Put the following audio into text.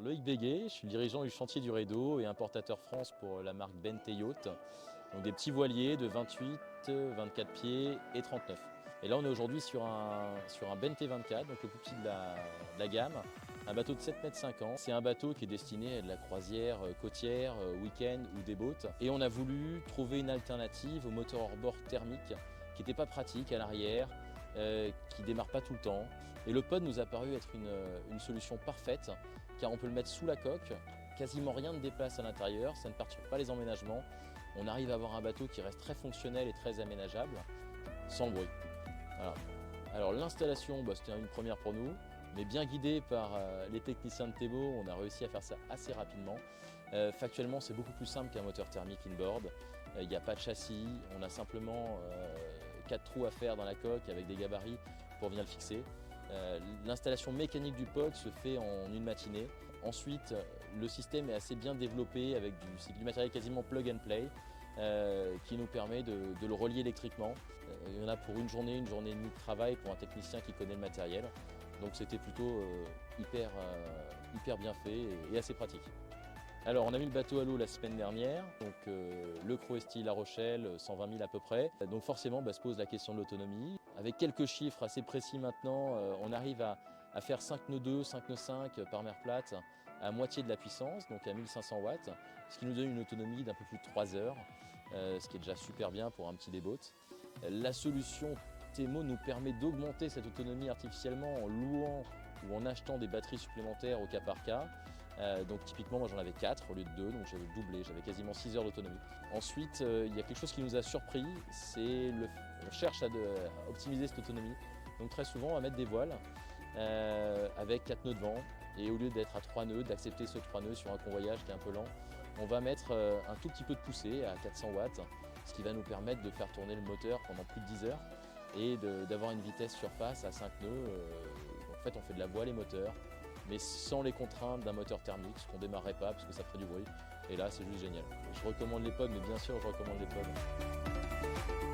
Loïc Béguet, je suis le dirigeant du chantier du Redo et importateur France pour la marque Bente Yacht. Donc des petits voiliers de 28, 24 pieds et 39. Et là on est aujourd'hui sur un Bente 24, donc le plus petit de la gamme. Un bateau de 7,50 m. C'est un bateau qui est destiné à de la croisière côtière, week-end ou des boats. Et on a voulu trouver une alternative au moteur hors-bord thermique qui n'était pas pratique à l'arrière, qui ne démarre pas tout le temps. Et le pod nous a paru être une solution parfaite car on peut le mettre sous la coque, quasiment rien ne déplace à l'intérieur, ça ne perturbe pas les emménagements. On arrive à avoir un bateau qui reste très fonctionnel et très aménageable, sans le bruit. Voilà. Alors l'installation, c'était une première pour nous, mais bien guidé par les techniciens de Thébault, on a réussi à faire ça assez rapidement. Factuellement, c'est beaucoup plus simple qu'un moteur thermique inboard. Il n'y a pas de châssis, on a simplement 4 trous à faire dans la coque avec des gabarits pour venir le fixer. L'installation mécanique du pod se fait en une matinée. Ensuite, le système est assez bien développé avec du matériel quasiment plug and play qui nous permet de le relier électriquement. Il y en a pour une journée et demie de travail pour un technicien qui connaît le matériel. Donc c'était plutôt hyper bien fait et assez pratique. Alors on a mis le bateau à l'eau la semaine dernière, donc le Croesti La Rochelle, 120 000 à peu près. Donc forcément se pose la question de l'autonomie. Avec quelques chiffres assez précis maintenant, on arrive à faire 5 nœuds 2, 5 nœuds 5 par mer plate à moitié de la puissance, donc à 1500 watts, ce qui nous donne une autonomie d'un peu plus de 3 heures, ce qui est déjà super bien pour un petit déboat. La solution Temo nous permet d'augmenter cette autonomie artificiellement en louant ou en achetant des batteries supplémentaires au cas par cas. Donc typiquement moi j'en avais 4 au lieu de 2, donc j'avais doublé, j'avais quasiment 6 heures d'autonomie. Ensuite il y a quelque chose qui nous a surpris, c'est on cherche à optimiser cette autonomie. Donc très souvent on va mettre des voiles avec 4 nœuds de vent et au lieu d'être à 3 nœuds, d'accepter ce 3 nœuds sur un convoyage qui est un peu lent, on va mettre un tout petit peu de poussée à 400 watts, ce qui va nous permettre de faire tourner le moteur pendant plus de 10 heures et d'avoir une vitesse surface à 5 nœuds. En fait on fait de la voile et moteur, mais sans les contraintes d'un moteur thermique, ce qu'on ne démarrerait pas parce que ça ferait du bruit. Et là, c'est juste génial. Je recommande les pods, mais bien sûr, je recommande les pods.